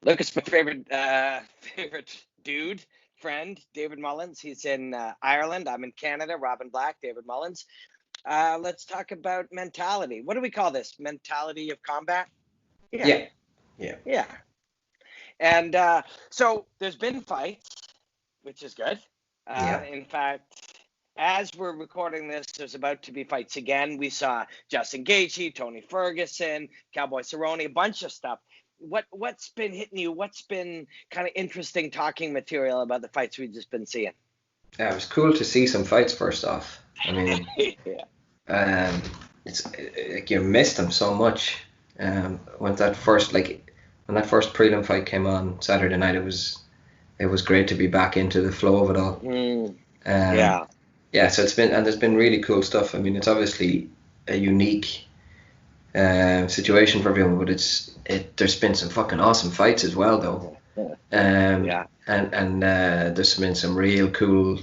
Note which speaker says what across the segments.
Speaker 1: Look, it's my favorite dude, friend, David Mullins. He's in Ireland. I'm in Canada. Robin Black, David Mullins. Let's talk about mentality. What do we call this? Mentality of combat?
Speaker 2: Yeah.
Speaker 1: And so there's been fights, which is good. In fact, as we're recording this, there's about to be fights again. We saw Justin Gaethje, Tony Ferguson, Cowboy Cerrone, a bunch of stuff. What's been hitting you? What's been kind of interesting talking material about the fights we've just been seeing?
Speaker 2: Yeah, it was cool to see some fights first off. I mean, it's like you missed them so much. When that first prelim fight came on Saturday night, it was great to be back into the flow of it all. So there's been really cool stuff. I mean, it's obviously a unique situation for everyone, but there's been some fucking awesome fights as well, though. And there's been some real cool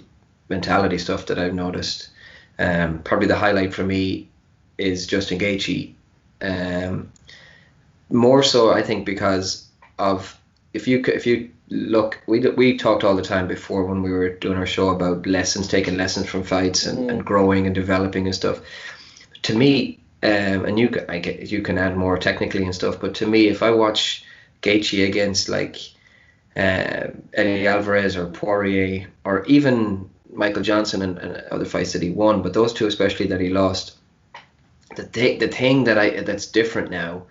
Speaker 2: mentality stuff that I've noticed. Probably the highlight for me is Justin Gaethje. More so, I think, because of if you look, we talked all the time before when we were doing our show about taking lessons from fights and growing and developing and stuff. To me, and you can add more technically and stuff, but to me, if I watch Gaethje against like Eddie Alvarez or Poirier or even Michael Johnson and other fights that he won, but those two especially that he lost, the thing that's different now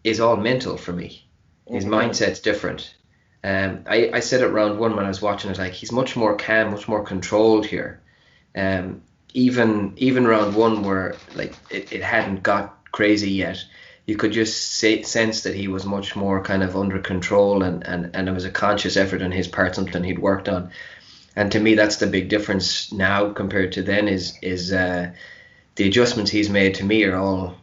Speaker 2: is all mental for me. His mindset's different. I said it round one when I was watching it, like he's much more calm, much more controlled here. Even round one where like it hadn't got crazy yet, you could just sense that he was much more kind of under control and it was a conscious effort on his part, something he'd worked on. And to me, that's the big difference now compared to then is the adjustments he's made to me are all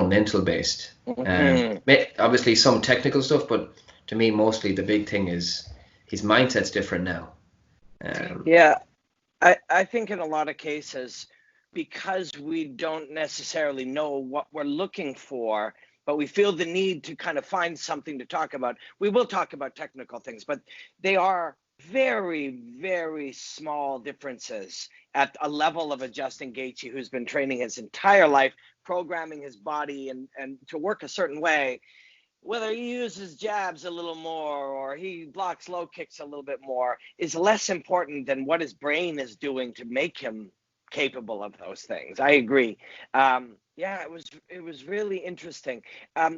Speaker 2: mental based. Obviously some technical stuff, but to me, mostly the big thing is his mindset's different now.
Speaker 1: I think in a lot of cases, because we don't necessarily know what we're looking for, but we feel the need to kind of find something to talk about. We will talk about technical things, but they are very, very small differences at a level of a Justin Gaethje who's been training his entire life, programming his body and to work a certain way. Whether he uses jabs a little more or he blocks low kicks a little bit more is less important than what his brain is doing to make him capable of those things. I agree. It was really interesting.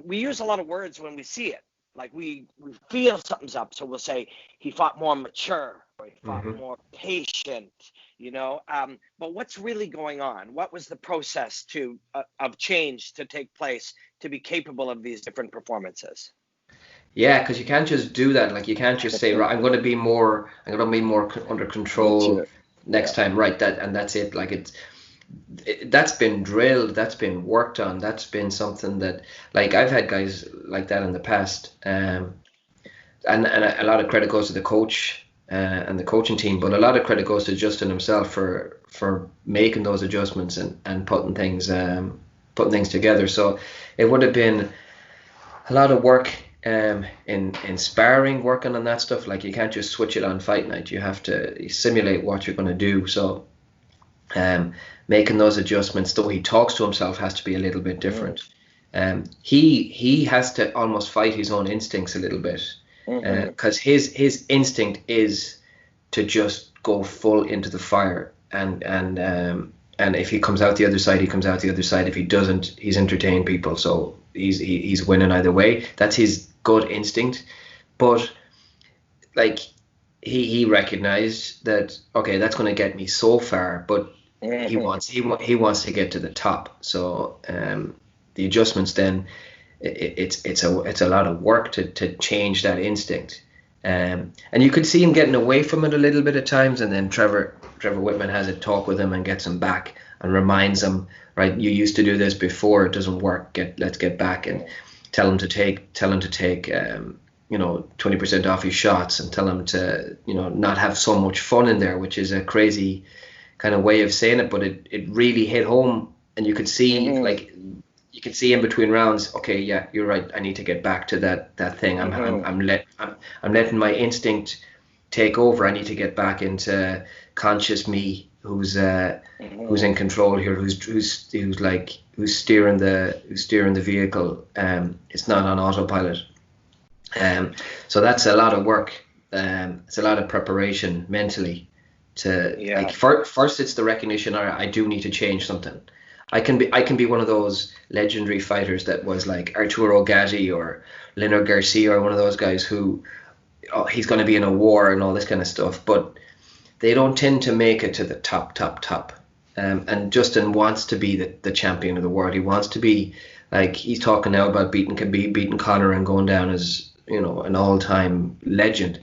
Speaker 1: We use a lot of words when we see it. Like we feel something's up, so we'll say he fought more mature or he fought more patient, but what's really going on? What was the process of change to take place to be capable of these different performances?
Speaker 2: Yeah, because you can't just do that. Like you can't just say, right, I'm going to be more under control next time, right? That's it. Like that's been drilled, that's been worked on, that's been something that, like, I've had guys like that in the past, and a lot of credit goes to the coach and the coaching team, but a lot of credit goes to Justin himself for making those adjustments and putting things together. So it would have been a lot of work in sparring, working on that stuff. Like you can't just switch it on fight night, you have to simulate what you're going to do. So making those adjustments, though he talks to himself, has to be a little bit different. He has to almost fight his own instincts a little bit, because his instinct is to just go full into the fire, and if he comes out the other side, he comes out the other side. If he doesn't, he's entertained people, so he's winning either way. That's his gut instinct. But like he recognized that, okay, that's going to get me so far, but he wants to get to the top. So the adjustments then, it's a lot of work to change that instinct, and you could see him getting away from it a little bit at times, and then Trevor Whitman has a talk with him and gets him back and reminds him, right, you used to do this before, it doesn't work, let's get back, and tell him to take 20% off his shots, and tell him to not have so much fun in there, which is a crazy kind of way of saying it, but it really hit home. And you could see like you can see in between rounds, okay, yeah, you're right. I need to get back to that thing. I'm letting my instinct take over. I need to get back into conscious me, who's in control here, who's steering the vehicle. It's not on autopilot. So that's a lot of work. It's a lot of preparation mentally to like first it's the recognition. All right, I do need to change something. I can be one of those legendary fighters that was like Arturo Gatti or Leonard Garcia or one of those guys who he's going to be in a war and all this kind of stuff, but they don't tend to make it to the top. And Justin wants to be the champion of the world. He wants to be like, he's talking now about beating Khabib, beating Conor, and going down as, you know, an all-time legend.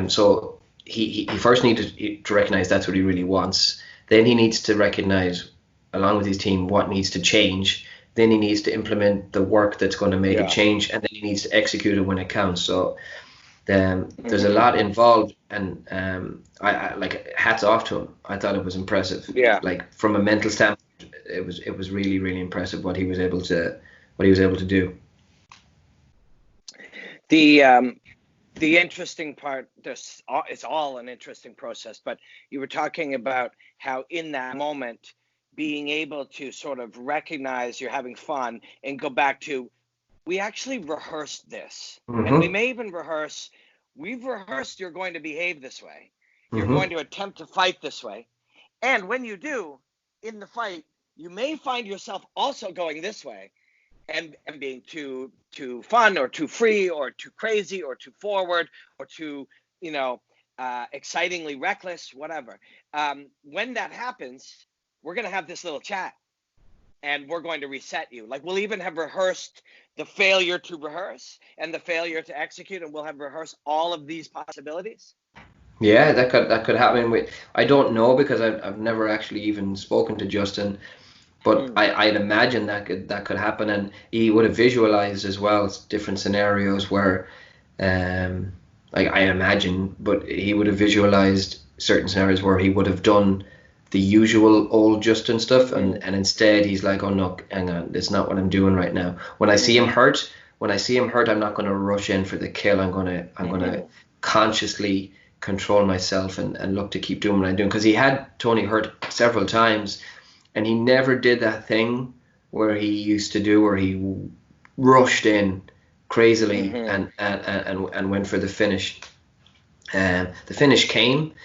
Speaker 2: So he first needs to recognize that's what he really wants. Then he needs to recognize, along with his team, what needs to change. Then he needs to implement the work that's going to make it change, and then he needs to execute it when it counts. So there's a lot involved, and I like, hats off to him. I thought it was impressive. Yeah. Like from a mental standpoint, it was really, really impressive what he was able to do.
Speaker 1: The interesting part, it's all an interesting process, but you were talking about how in that moment, being able to sort of recognize you're having fun and go back to, we actually rehearsed this. And we may even we've rehearsed you're going to behave this way. You're going to attempt to fight this way. And when you do, in the fight, you may find yourself also going this way and being too fun or too free or too crazy or too forward or too, excitingly reckless, whatever. When that happens, we're going to have this little chat and we're going to reset you. Like, we'll even have rehearsed the failure to rehearse and the failure to execute, and we'll have rehearsed all of these possibilities.
Speaker 2: Yeah, that could happen. I don't know, because I've never actually even spoken to Justin, but I'd imagine that could happen, and he would have visualized as well different scenarios where, like, I imagine, but he would have visualized certain scenarios where he would have done the usual old Justin stuff, and instead he's like, oh no, hang on, that's not what I'm doing right now. When I see him hurt, I'm not going to rush in for the kill. I'm going to consciously control myself and look to keep doing what I'm doing, because he had Tony hurt several times, and he never did that thing where he used to do, where he rushed in crazily and went for the finish. The finish came,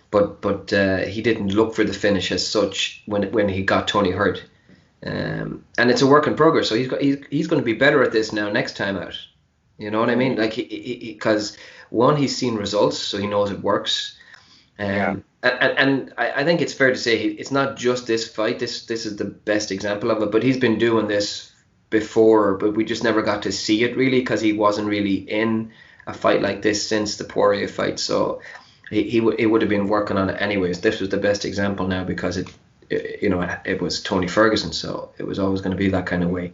Speaker 2: but he didn't look for the finish as such when he got Tony hurt. And it's a work in progress. So he's going to be better at this now next time out. You know what I mean? Like, because one, he's seen results, so he knows it works. And I think it's fair to say it's not just this fight. This is the best example of it. But he's been doing this before, but we just never got to see it really, because he wasn't really in a fight like this since the Poirier fight. So he would have been working on it anyways. This was the best example now, because it was Tony Ferguson, so it was always going to be that kind of way.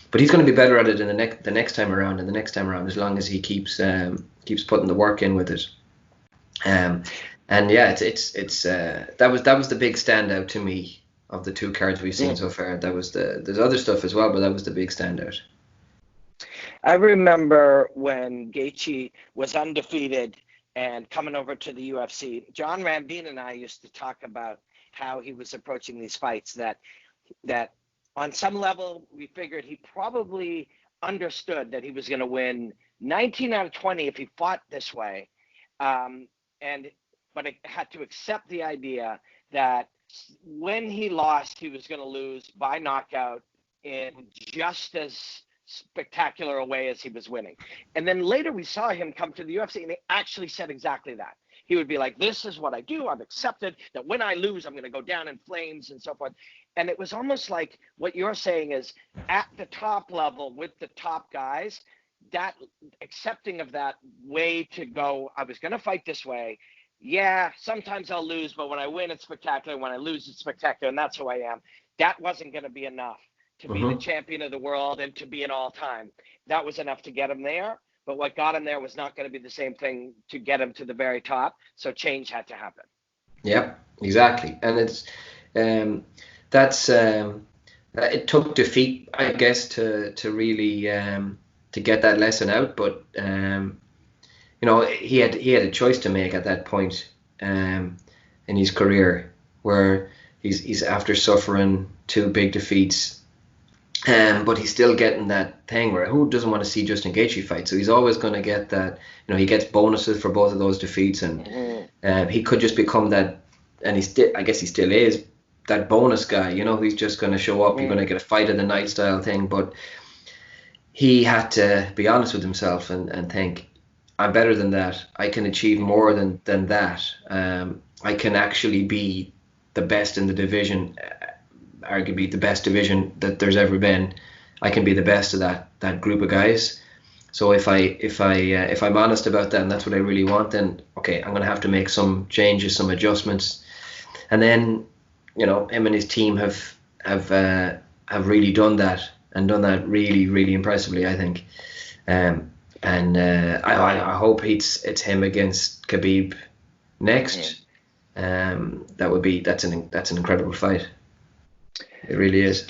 Speaker 2: But he's going to be better at it in the next time around, as long as he keeps putting the work in with it. And yeah, it's that was the big standout to me of the two cards we've seen so far. That was there's other stuff as well, but that was the big standout.
Speaker 1: I remember when Gaethje was undefeated and coming over to the UFC, John Ramdeen and I used to talk about how he was approaching these fights, that on some level we figured he probably understood that he was going to win 19 out of 20 if he fought this way. But it had to accept the idea that when he lost, he was going to lose by knockout in just as spectacular a way as he was winning. And then later we saw him come to the UFC, and he actually said exactly that. He would be like, this is what I do. I've accepted that when I lose, I'm going to go down in flames and so forth. And it was almost like what you're saying is, at the top level with the top guys, that accepting of that way to go, I was going to fight this way. Yeah, sometimes I'll lose, but when I win, it's spectacular. When I lose, it's spectacular. And that's who I am. That wasn't going to be enough to be the champion of the world and to be an all-time. That was enough to get him there. But what got him there was not going to be the same thing to get him to the very top. So change had to happen.
Speaker 2: Yep, exactly. And it's that's It took defeat, I guess, to really to get that lesson out. But he had a choice to make at that point in his career, where he's after suffering 2 big defeats, but he's still getting that thing where who doesn't want to see Justin Gaethje fight? So he's always going to get that. He gets bonuses for both of those defeats, and he could just become that. And I guess he still is that bonus guy. He's just going to show up. You're going to get a fight of the night style thing, but he had to be honest with himself and think, I'm better than that. I can achieve more than that. I can actually be the best in the division, arguably the best division that there's ever been. I can be the best of that group of guys. So if I'm honest about that, and that's what I really want, then okay, I'm going to have to make some changes, some adjustments, and then him and his team have really done that, and done that really, really impressively, I think. I hope it's him against Khabib next. That's an incredible fight. It really is.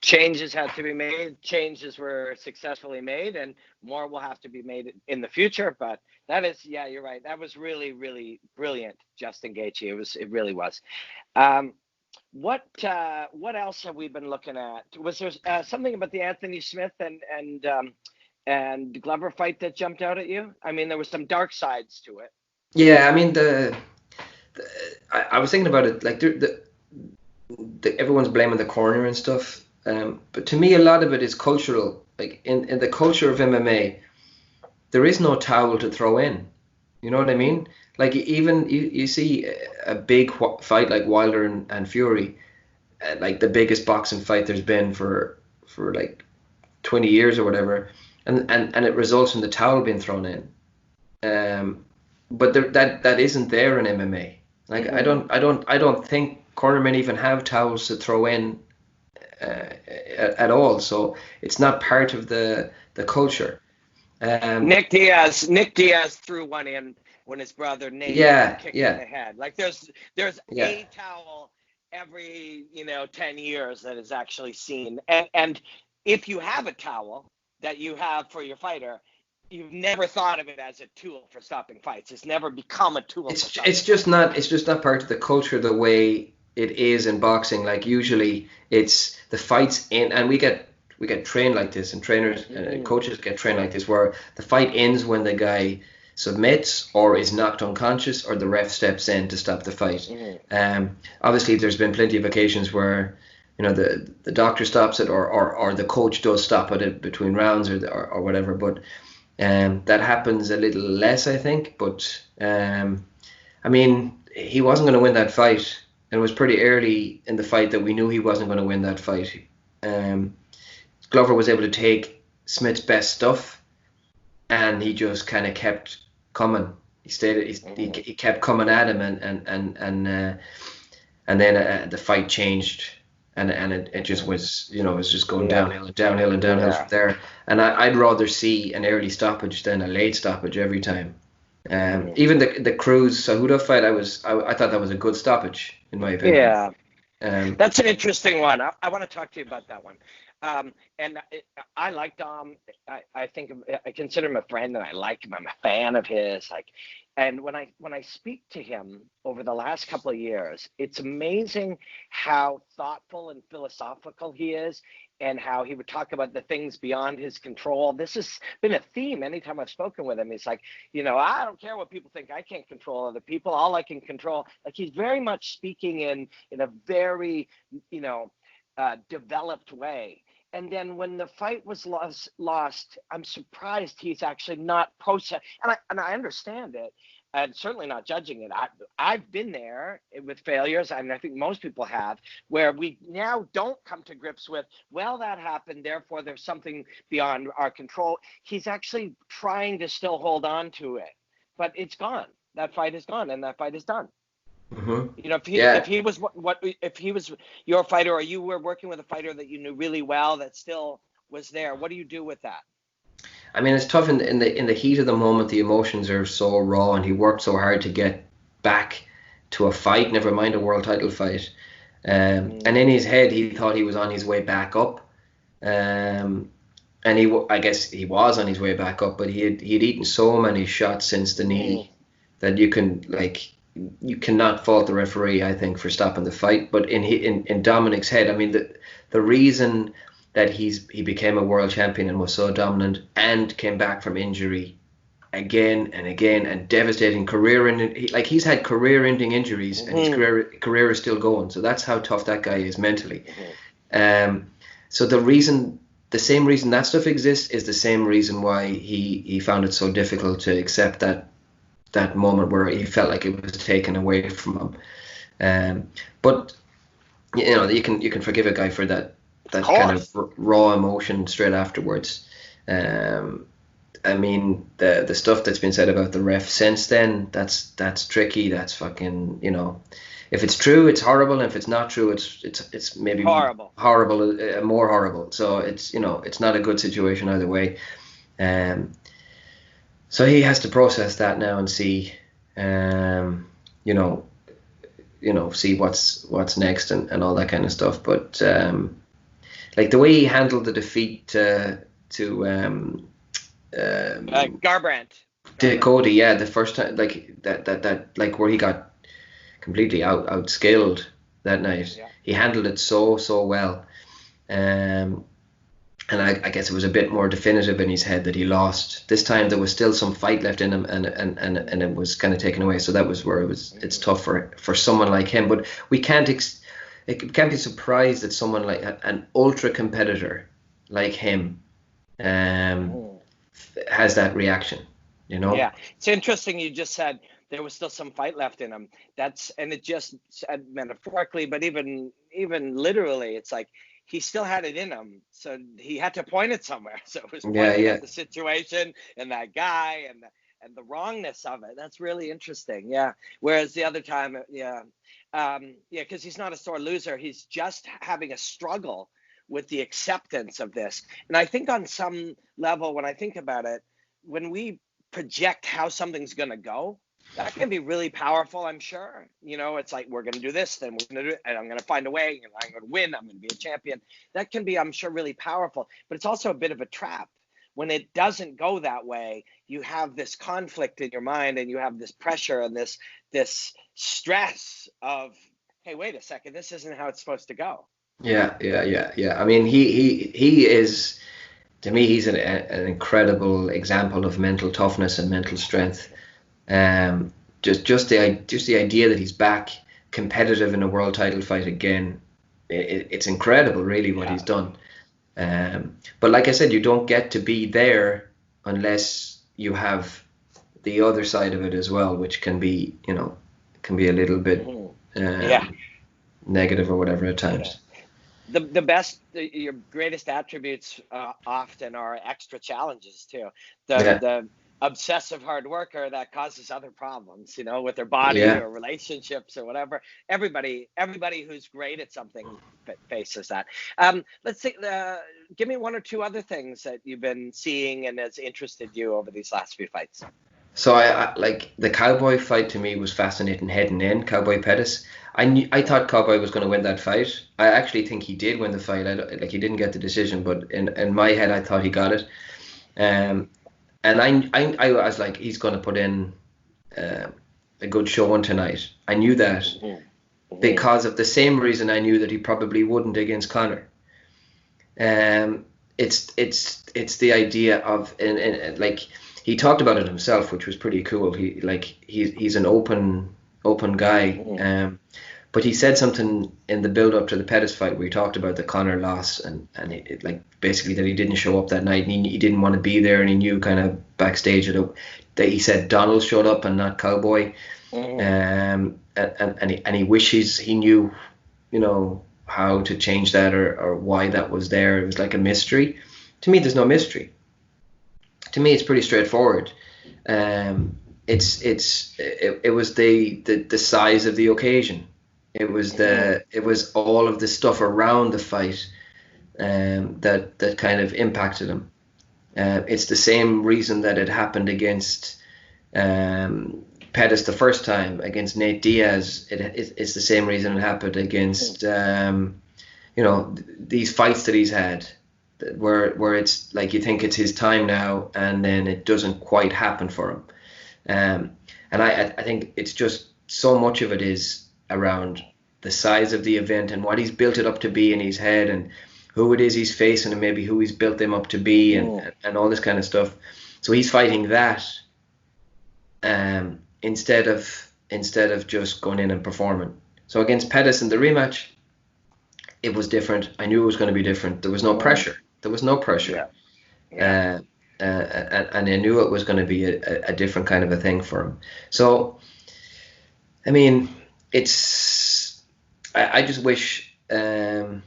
Speaker 1: Changes have to be made. Changes were successfully made, and more will have to be made in the future. But that is, yeah, you're right. That was really, really brilliant, Justin Gaethje. It really was. What else have we been looking at? Was there something about the Anthony Smith and Glover fight that jumped out at you? I mean, there was some dark sides to it.
Speaker 2: Yeah, I mean I was thinking about it, like everyone's blaming the corner and stuff, but to me a lot of it is cultural. Like in the culture of MMA, there is no towel to throw in. You know what I mean? Like even you see a big fight like Wilder and Fury, like the biggest boxing fight there's been for like 20 years or whatever, and it results in the towel being thrown in. But that isn't there in MMA. Like I don't think cornermen even have towels to throw in at all. So it's not part of the culture.
Speaker 1: Nick Diaz threw one in when his brother Nate kicked in the head. Like there's a towel every 10 years that is actually seen. And if you have a towel that you have for your fighter, you've never thought of it as a tool for stopping fights. It's never become a tool.
Speaker 2: It's just not part of the culture the way it is in boxing. Like usually it's the fights in, and we get trained like this, and trainers and coaches get trained like this, where the fight ends when the guy submits or is knocked unconscious or the ref steps in to stop the fight. Obviously there's been plenty of occasions where the doctor stops it or the coach does stop it between rounds or whatever, but that happens a little less, I think. But I mean, he wasn't going to win that fight, and it was pretty early in the fight that we knew he wasn't going to win that fight. Glover was able to take Smith's best stuff, and he just kind of kept coming. He kept coming at him, and then the fight changed. And it just was, it was just going downhill from there. And I'd rather see an early stoppage than a late stoppage every time. Even the Cruz Cejudo fight, I thought that was a good stoppage in my opinion.
Speaker 1: Yeah, that's an interesting one. I want to talk to you about that one. And I like Dom. I consider him a friend, and I like him. I'm a fan of his. And when I speak to him over the last couple of years, it's amazing how thoughtful and philosophical he is, and how he would talk about the things beyond his control. This has been a theme anytime I've spoken with him. He's like, I don't care what people think. I can't control other people. All I can control. Like, he's very much speaking in a very, developed way. And then when the fight was lost, I'm surprised he's actually not processed. And I understand it, and certainly not judging it. I've been there with failures, and I think most people have, where we now don't come to grips with, well, that happened, therefore there's something beyond our control. He's actually trying to still hold on to it, but it's gone. That fight is gone, and that fight is done.
Speaker 2: Mm-hmm.
Speaker 1: If he was your fighter, or you were working with a fighter that you knew really well that still was there, what do you do with that?
Speaker 2: I mean, it's tough in the heat of the moment. The emotions are so raw, and he worked so hard to get back to a fight, never mind a world title fight. And in his head, he thought he was on his way back up. And I guess he was on his way back up, but he'd eaten so many shots since the knee that you cannot fault the referee, I think, for stopping the fight. But in Dominic's head, I mean, the reason that he became a world champion and was so dominant and came back from injury again and again and devastating he's had career-ending injuries and his career is still going. So that's how tough that guy is mentally. So the same reason that stuff exists is the same reason why he found it so difficult to accept that moment where he felt like it was taken away from him. But you can forgive a guy for that kind of raw emotion straight afterwards. I mean, the stuff that's been said about the ref since then, that's tricky. That's fucking, if it's true, it's horrible, and if it's not true, it's maybe
Speaker 1: horrible,
Speaker 2: more horrible. So it's not a good situation either way. So he has to process that now and see, see what's next and all that kind of stuff. But like the way he handled the defeat to
Speaker 1: Garbrandt.
Speaker 2: Cody, yeah, the first time, like that like where he got completely outskilled that night. Yeah. He handled it so well, and I guess it was a bit more definitive in his head that he lost. This time there was still some fight left in him, and it was kind of taken away. So that was where it's tough for someone like him. But we can't be surprised that someone like an ultra competitor like him has that reaction.
Speaker 1: Yeah, it's interesting. You just said there was still some fight left in him. And it just said metaphorically, but even literally, it's like he still had it in him. So he had to point it somewhere. So it was pointing at the situation and that guy and the wrongness of it. That's really interesting. Yeah. Whereas the other time, because he's not a sore loser. He's just having a struggle with the acceptance of this. And I think on some level, when I think about it, when we project how something's going to go, that can be really powerful, I'm sure. It's like, we're going to do this, then we're going to do it, and I'm going to find a way, and I'm going to win, I'm going to be a champion. That can be, I'm sure, really powerful. But it's also a bit of a trap. When it doesn't go that way, you have this conflict in your mind, and you have this pressure and this stress of, hey, wait a second, this isn't how it's supposed to go.
Speaker 2: Yeah. I mean, he is, to me, he's an incredible example of mental toughness and mental strength. Just the idea that he's back competitive in a world title fight again, it's incredible, really, what he's done. But like I said, you don't get to be there unless you have the other side of it as well, which can be a little bit negative or whatever at times.
Speaker 1: Your greatest attributes often are extra challenges too. The obsessive hard worker that causes other problems, with their body or relationships or whatever. Everybody who's great at something faces that. Let's see. Give me one or two other things that you've been seeing and has interested you over these last few fights.
Speaker 2: So I like the Cowboy fight. To me was fascinating, head and end. Cowboy Pettis. I thought Cowboy was going to win that fight. I actually think he did win the fight. He didn't get the decision, but in my head I thought he got it. And I was like, he's going to put in a good showing tonight. I knew that because of the same reason I knew that he probably wouldn't against Conor. It's the idea of like he talked about it himself, which was pretty cool. He's an open guy. But he said something in the build up to the Pettis fight where he talked about the Conor loss and it like basically that he didn't show up that night and he didn't want to be there, and he knew kind of backstage that he said Donald showed up and not Cowboy. And he wishes he knew, how to change that or why that was there. It was like a mystery. To me, there's no mystery. To me, it's pretty straightforward. It was the size of the occasion. It was all of the stuff around the fight that kind of impacted him. It's the same reason that it happened against Pettis the first time against Nate Diaz, it's the same reason it happened against these fights that he's had, where it's like you think it's his time now, and then it doesn't quite happen for him. And I think it's just so much of it is around the size of the event and what he's built it up to be in his head, and who it is he's facing, and maybe who he's built them up to be, and all this kind of stuff. So he's fighting that instead of just going in and performing. So against Pettis in the rematch, it was different. I knew it was going to be different. There was no pressure. And I knew it was going to be a different kind of a thing for him. So, I mean, I just wish, I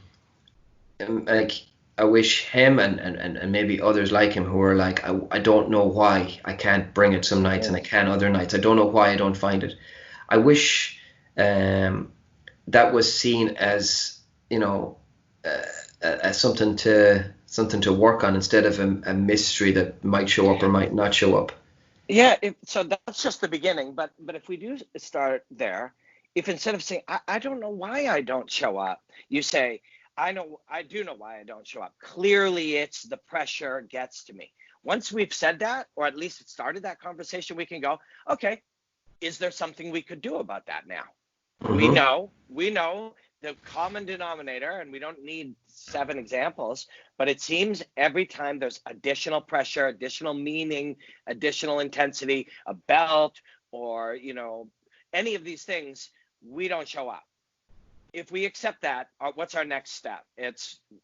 Speaker 2: wish him and maybe others like him who are like, I don't know why I can't bring it some nights and I can other nights. I don't know why I don't find it. I wish that was seen as, as something to work on, instead of a mystery that might show up or might not show up.
Speaker 1: Yeah, so that's just the beginning. But if we do start there, if instead of saying, I don't know why I don't show up, you say, I do know why I don't show up. Clearly, it's the pressure gets to me. Once we've said that, or at least it started that conversation, we can go, okay, is there something we could do about that now? Mm-hmm. We know the common denominator, and we don't need 7 examples, but it seems every time there's additional pressure, additional meaning, additional intensity, a belt, or, any of these things, we don't show up. If we accept that, what's our next step?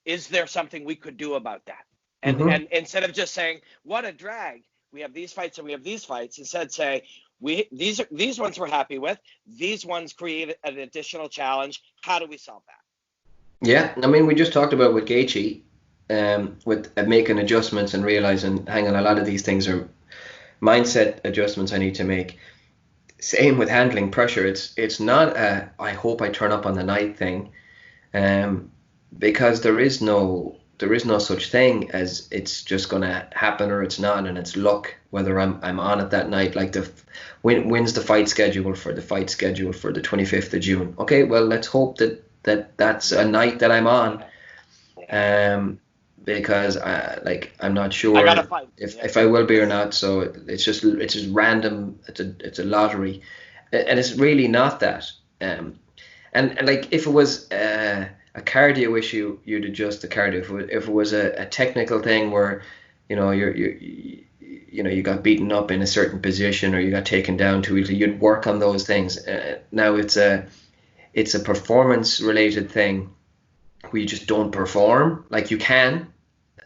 Speaker 1: Is there something we could do about that? And instead of just saying, what a drag, we have these fights and we have these fights, instead say, these ones we're happy with, these ones create an additional challenge. How do we solve that?
Speaker 2: Yeah, I mean, we just talked about with Gaethje, with making adjustments and realizing, hang on, a lot of these things are mindset adjustments I need to make. Same with handling pressure. It's not a I hope I turn up on the night thing, because there is no such thing as it's just going to happen or it's not, and it's luck whether I'm on it that night. Like when's the fight schedule for the 25th of June? Okay, well, let's hope that's a night that I'm on, because I'm not sure if I will be or not. So it's just random. It's a lottery, and it's really not that. And like if it was a cardio issue, you'd adjust the cardio. If it was a technical thing where you got beaten up in a certain position or you got taken down too easily, you'd work on those things. Now it's a performance related thing where you just don't perform like you can.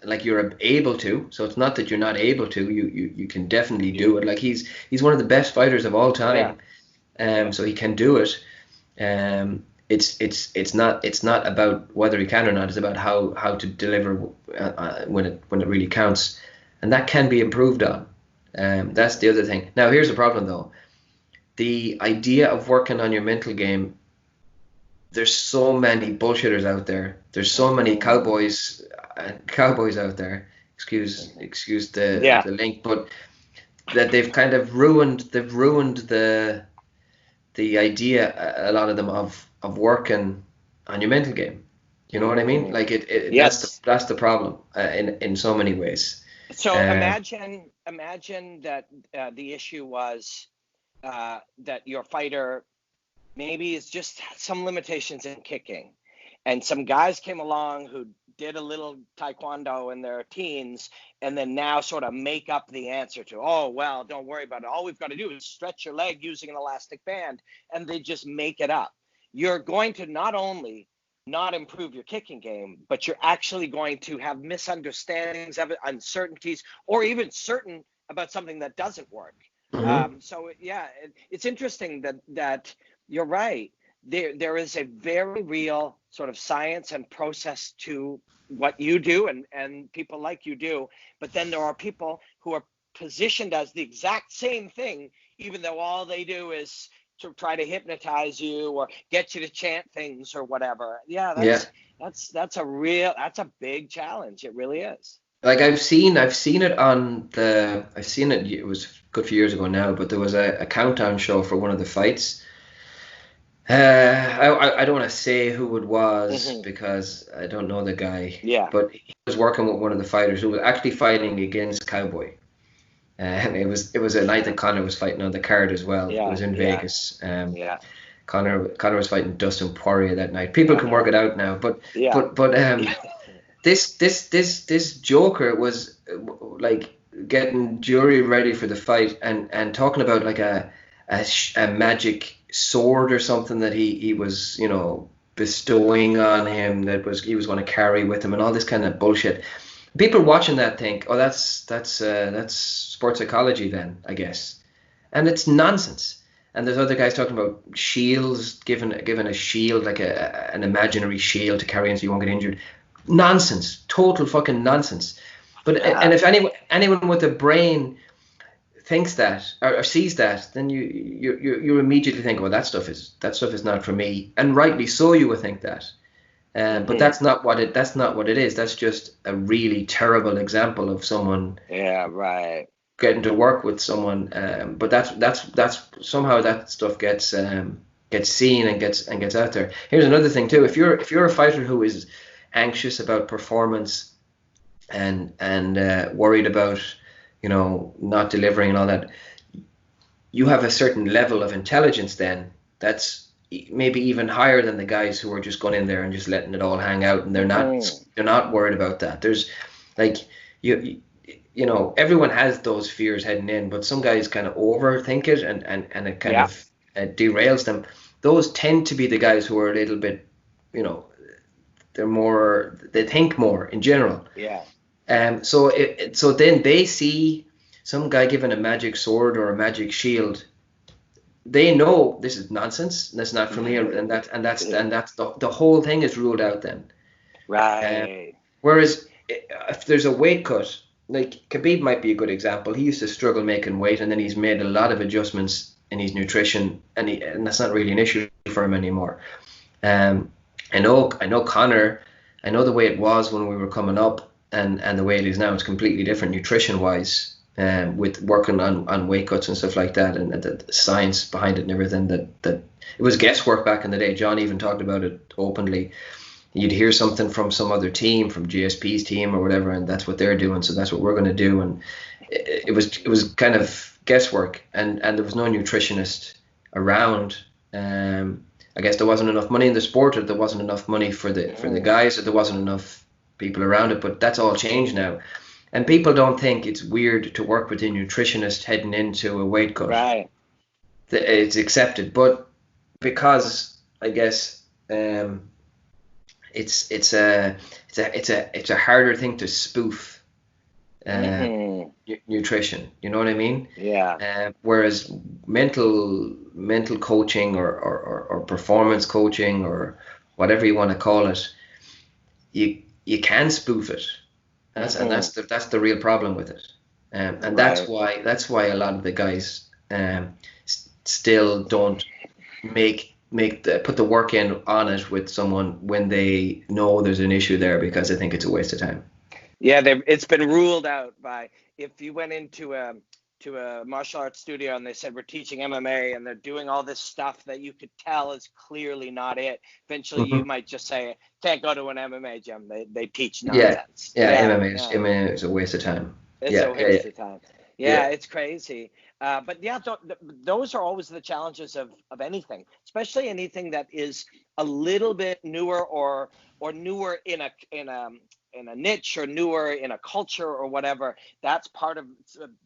Speaker 2: Like you're able to, so it's not that you're not able to. You can definitely do it. Like he's one of the best fighters of all time, so he can do it. It's not about whether he can or not. It's about how to deliver when it really counts, and that can be improved on. That's the other thing. Now here's the problem though: the idea of working on your mental game. There's so many bullshitters out there. There's so many cowboys out there. Excuse the link, but that they've kind of ruined the idea, a lot of them, of working on your mental game. You know what I mean? Like yes. That's the problem in so many ways.
Speaker 1: So imagine that the issue was that your fighter maybe it's just some limitations in kicking, and some guys came along who did a little taekwondo in their teens and then now sort of make up the answer to, oh, well, don't worry about it. All we've got to do is stretch your leg using an elastic band, and they just make it up. You're going to not only not improve your kicking game, but you're actually going to have misunderstandings of it, uncertainties, or even certain about something that doesn't work. So yeah, it's interesting that you're right. There is a very real sort of science and process to what you do and people like you do. But then there are people who are positioned as the exact same thing, even though all they do is to try to hypnotize you or get you to chant things or whatever. That's a big challenge. It really is.
Speaker 2: Like I've seen it on the I've seen it. It was a good few years ago now, but there was a countdown show for one of the fights. I don't want to say who it was
Speaker 1: Hmm.
Speaker 2: because I don't know the guy,
Speaker 1: Yeah.
Speaker 2: but he was working with one of the fighters who was actually fighting against Cowboy. And it was a night that Connor was fighting on the card as well. It
Speaker 1: Yeah.
Speaker 2: was in
Speaker 1: Yeah.
Speaker 2: Vegas.
Speaker 1: Yeah.
Speaker 2: Connor was fighting Dustin Poirier that night. People can work
Speaker 1: Uh-huh.
Speaker 2: it out now, but
Speaker 1: Yeah.
Speaker 2: but but um this Joker was like getting jury ready for the fight and talking about like a magic sword or something that he was bestowing on him that was he was going to carry with him and all this kind of bullshit. People watching that think, oh, that's sports psychology then, I guess, and it's nonsense. And there's other guys talking about shields, given a shield like an imaginary shield to carry in so you won't get injured. Nonsense, total fucking nonsense. But and
Speaker 1: Yeah.
Speaker 2: if anyone with a brain thinks that or sees that, then you immediately think, well, that stuff is not for me, and rightly so. You would think that, but
Speaker 1: Hmm.
Speaker 2: that's not what it is. That's just a really terrible example of someone
Speaker 1: Yeah. Right.
Speaker 2: getting to work with someone. But that's somehow that stuff gets seen and gets out there. Here's another thing too. If you're a fighter who is anxious about performance and worried about not delivering and all that, you have a certain level of intelligence then that's maybe even higher than the guys who are just going in there and just letting it all hang out, and they're not
Speaker 1: Hmm.
Speaker 2: they're not worried about that. There's like everyone has those fears heading in, but some guys kind of overthink it and it kind
Speaker 1: Yeah.
Speaker 2: of derails them. Those tend to be the guys who are a little bit, you know, they think more in general.
Speaker 1: Yeah.
Speaker 2: So then they see some guy given a magic sword or a magic shield. They know this is nonsense. That's not for me, and that's the whole thing is ruled out then. Um,
Speaker 1: Right.
Speaker 2: Whereas if there's a weight cut, like Khabib might be a good example. He used to struggle making weight, and then he's made a lot of adjustments in his nutrition, and that's not really an issue for him anymore. Um, I know Connor. I know the way it was when we were coming up, and the way it is now. It's completely different nutrition wise, with working on weight cuts and stuff like that, and the science behind it and everything. That it was guesswork back in the day. John even talked about it openly. You'd hear something from some other team, from GSP's team or whatever, and that's what they're doing, so that's what we're going to do. And it was kind of guesswork, and there was no nutritionist around. I guess there wasn't enough money in the sport, or there wasn't enough money for the
Speaker 1: Mm.
Speaker 2: guys, or there wasn't enough people around it. But that's all changed now, and people don't think it's weird to work with a nutritionist heading into a weight cut.
Speaker 1: Right.
Speaker 2: It's accepted, but because I guess it's a harder thing to spoof uh,
Speaker 1: Hmm.
Speaker 2: nutrition. You know what I mean?
Speaker 1: Yeah.
Speaker 2: Whereas mental coaching or performance coaching or whatever you want to call it, you can spoof it.
Speaker 1: Hmm.
Speaker 2: That's the real problem with it. And that's
Speaker 1: Right.
Speaker 2: why a lot of the guys still don't put the work in on it with someone when they know there's an issue there, because they think it's a waste of time.
Speaker 1: Yeah, it's been ruled out by if you went into a martial arts studio and they said we're teaching MMA and they're doing all this stuff that you could tell is clearly not it. Eventually, you
Speaker 2: Hmm.
Speaker 1: might just say can't go to an MMA gym. They teach
Speaker 2: Yeah,
Speaker 1: nonsense.
Speaker 2: yeah.
Speaker 1: Yeah,
Speaker 2: MMA is
Speaker 1: yeah.
Speaker 2: MMA is a waste of time.
Speaker 1: It's a
Speaker 2: Yeah, yeah, yeah,
Speaker 1: waste of time.
Speaker 2: yeah.
Speaker 1: Yeah, it's crazy. But yeah, those are always the challenges of anything, especially anything that is a little bit newer or newer in a niche or newer in a culture or whatever. That's part of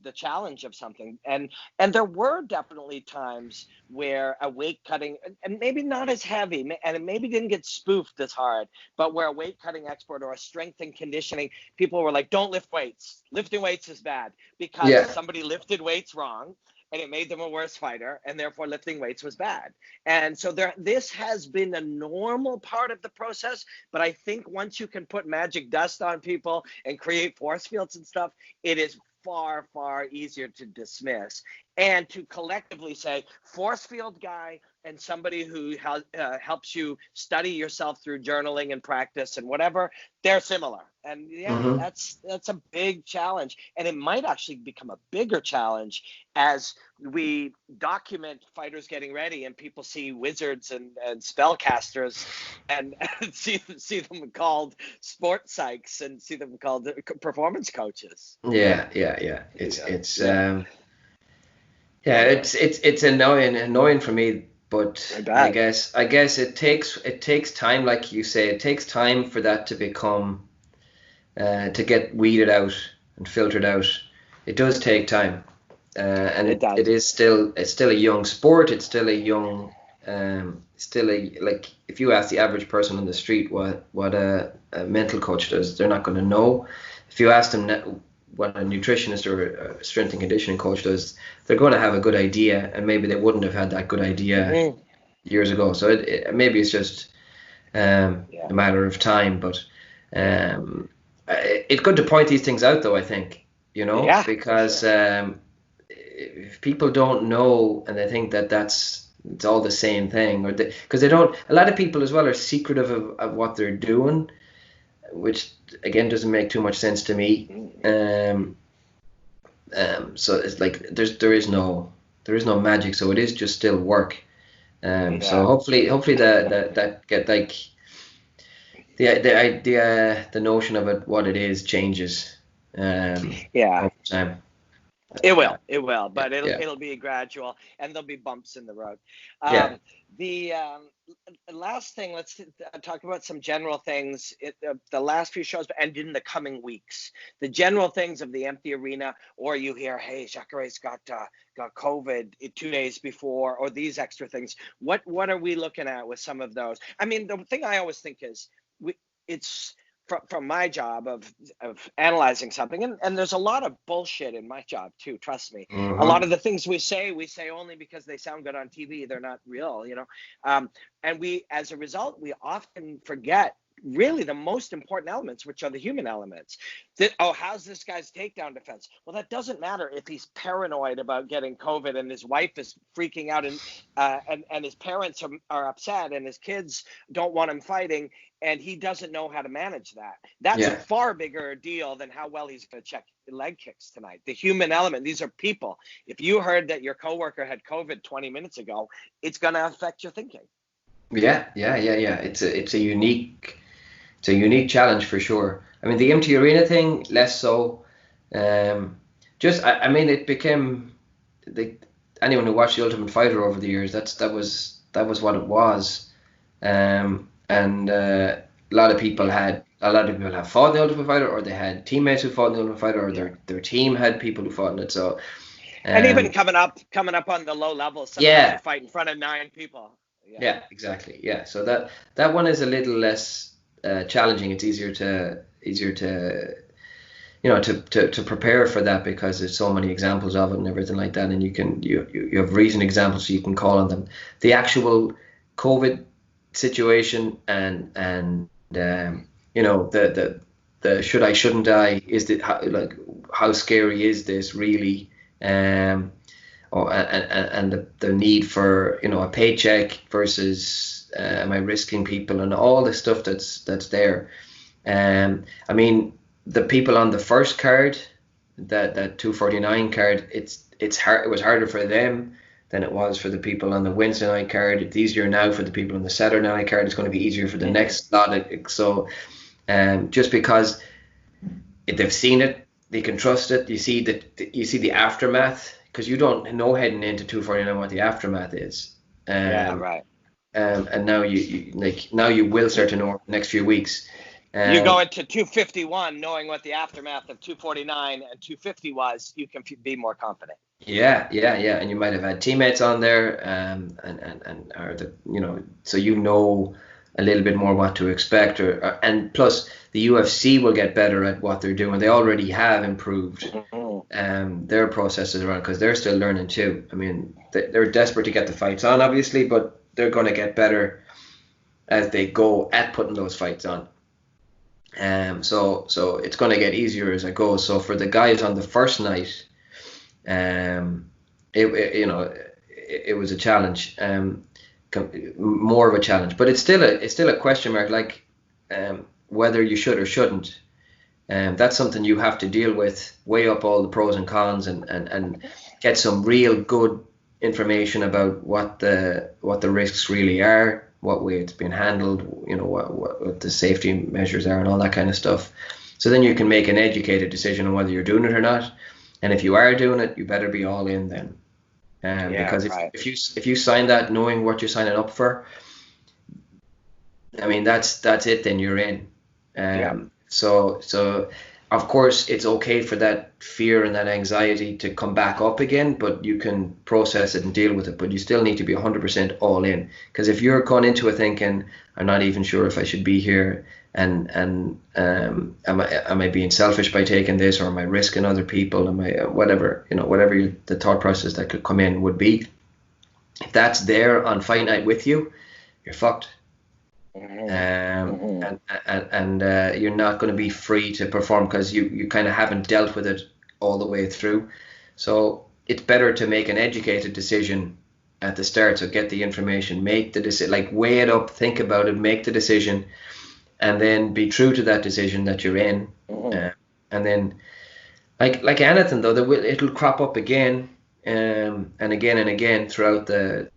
Speaker 1: the challenge of something. And there were definitely times where a weight cutting and maybe not as heavy and it maybe didn't get spoofed as hard, but where a weight cutting expert or a strength and conditioning people were like, don't lift weights. Lifting weights is bad because
Speaker 2: Yeah.
Speaker 1: somebody lifted weights wrong and it made them a worse fighter, and therefore lifting weights was bad. And so this has been a normal part of the process, but I think once you can put magic dust on people and create force fields and stuff, it is far, far easier to dismiss. and to collectively say force field guy and somebody who helps you study yourself through journaling and practice and whatever, they're similar. And that's a big challenge. And it might actually become a bigger challenge as we document fighters getting ready and people see wizards and spellcasters and see them called sport psychs and see them called performance coaches.
Speaker 2: Yeah. It's annoying for me, but I guess it takes time, like you say. It takes time for that to become to get weeded out and filtered out. It does take time, and it's still a young sport. It's still a young like if you ask the average person on the street what a mental coach does, they're not going to know. If you ask them what a nutritionist or a strength and conditioning coach does, they're going to have a good idea, and maybe they wouldn't have had that good idea years ago. So maybe it's just a matter of time, but it's good to point these things out, though, I think, because if people don't know and they think that it's all the same thing, or because they don't, a lot of people as well are secretive of what they're doing, which again doesn't make too much sense to me. So it's like there is no magic, so it is just still work. So hopefully that get like the notion of it, what it is, changes over time.
Speaker 1: It will, but it'll be gradual, and there'll be bumps in the road. The last thing, let's talk about some general things. The last few shows, and in the coming weeks, the general things of the empty arena, or you hear, hey, Jacare's got COVID 2 days before, or these extra things. What are we looking at with some of those? I mean, the thing I always think is, it's from my job of analyzing something, and there's a lot of bullshit in my job too, trust me. A lot of the things we say only because they sound good on TV. They're not real, and we, as a result, we often forget really the most important elements, which are the human elements. How's this guy's takedown defense? Well, that doesn't matter if he's paranoid about getting COVID and his wife is freaking out and his parents are upset and his kids don't want him fighting, and he doesn't know how to manage that. That's a far bigger deal than how well he's going to check leg kicks tonight. The human element, these are people. If you heard that your coworker had COVID 20 minutes ago, it's going to affect your thinking. Yeah.
Speaker 2: It's a unique challenge for sure. I mean, the empty arena thing, less so. It became anyone who watched The Ultimate Fighter over the years, that was what it was. And a lot of people have fought The Ultimate Fighter, or they had teammates who fought The Ultimate Fighter, or their team had people who fought in it. So,
Speaker 1: and even coming up on the low levels, sometimes you fight in front of 9 people.
Speaker 2: Yeah, exactly. Yeah, so that one is a little less challenging. It's easier to to prepare for that, because there's so many examples of it and everything like that, and you have recent examples, so you can call on them. The actual COVID situation and the should I, shouldn't I, is it how scary is this really, and the need for a paycheck versus am I risking people, and all the stuff that's there. I mean, the people on the first card, that 249 card, it's hard. It was harder for them than it was for the people on the Wednesday night card. It's easier now for the people on the Saturday night card. It's going to be easier for the next lot. So, just because if they've seen it, they can trust it. You see the aftermath, because you don't know heading into 249 what the aftermath is.
Speaker 1: Right.
Speaker 2: And now you will start to know in the next few weeks.
Speaker 1: You go into 251 knowing what the aftermath of 249 and 250 was. You can be more confident.
Speaker 2: Yeah, and you might have had teammates on there, so you know a little bit more what to expect, and plus the UFC will get better at what they're doing. They already have improved their processes around, because they're still learning too. I mean, they're desperate to get the fights on, obviously, but they're going to get better as they go at putting those fights on. So it's going to get easier as it goes. So for the guys on the first night, it was a challenge, more of a challenge, but it's still a question mark, like whether you should or shouldn't. That's something you have to deal with, weigh up all the pros and cons, and get some real good information about what the risks really are, what way it's been handled, what the safety measures are, and all that kind of stuff. So then you can make an educated decision on whether you're doing it or not. And if you are doing it, you better be all in then. Because if you sign that knowing what you're signing up for, I mean, that's it, then you're in. So of course it's okay for that fear and that anxiety to come back up again, but you can process it and deal with it. But you still need to be 100% all in, because if you're going into it thinking, I'm not even sure if I should be here, and am I being selfish by taking this, or am I risking other people, am I whatever the thought process that could come in would be, if that's there on fight night with you, you're fucked. And you're not going to be free to perform, because you kind of haven't dealt with it all the way through. So it's better to make an educated decision at the start. So get the information, make the decision, like weigh it up, think about it, make the decision, and then be true to that decision that you're in. And then like anything though, it'll crop up again and again and again throughout the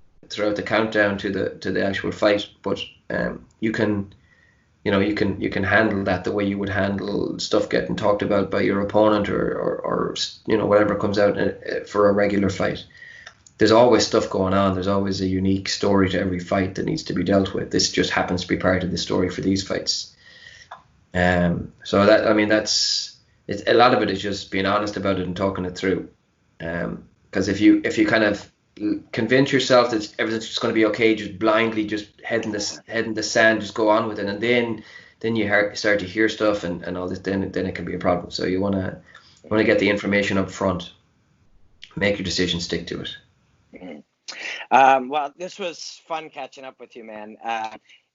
Speaker 2: countdown to the actual fight. But you can handle that the way you would handle stuff getting talked about by your opponent or whatever comes out for a regular fight. There's always stuff going on. There's always a unique story to every fight that needs to be dealt with. This just happens to be part of the story for these fights. So that, I mean, that's a lot of it is just being honest about it and talking it through. Because if you kind of convince yourself that everything's just going to be okay, just blindly, just head in the sand, just go on with it, and then you start to hear stuff and all this, then it can be a problem. So you want to get the information up front, make your decision, stick to it.
Speaker 1: Well, this was fun catching up with you, man.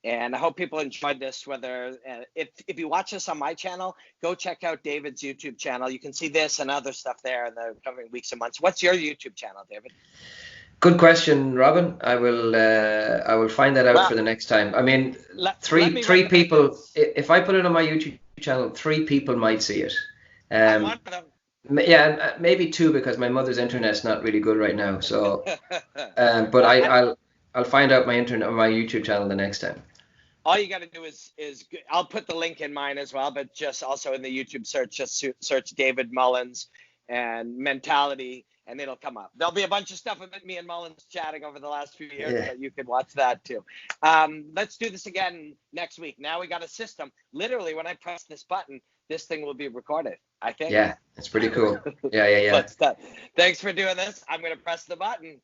Speaker 1: And I hope people enjoyed this. Whether if you watch this on my channel, go check out David's YouTube channel. You can see this and other stuff there in the coming weeks and months. What's your YouTube channel, David?
Speaker 2: Good question, Robin. I will find that out for the next time. I mean, three people. If I put it on my YouTube channel, 3 people might see it.
Speaker 1: I'm one of them.
Speaker 2: Yeah, maybe 2, because my mother's internet's not really good right now. So, but I'll find out my YouTube channel the next time.
Speaker 1: All you got to do is I'll put the link in mine as well, but just also in the YouTube search, just search David Mullins and Mentality, and it'll come up. There'll be a bunch of stuff about me and Mullins chatting over the last few years, but you can watch that too. Let's do this again next week. Now we got a system. Literally, when I press this button, this thing will be recorded, I think.
Speaker 2: Yeah, it's pretty cool. Yeah.
Speaker 1: Thanks for doing this. I'm going to press the button.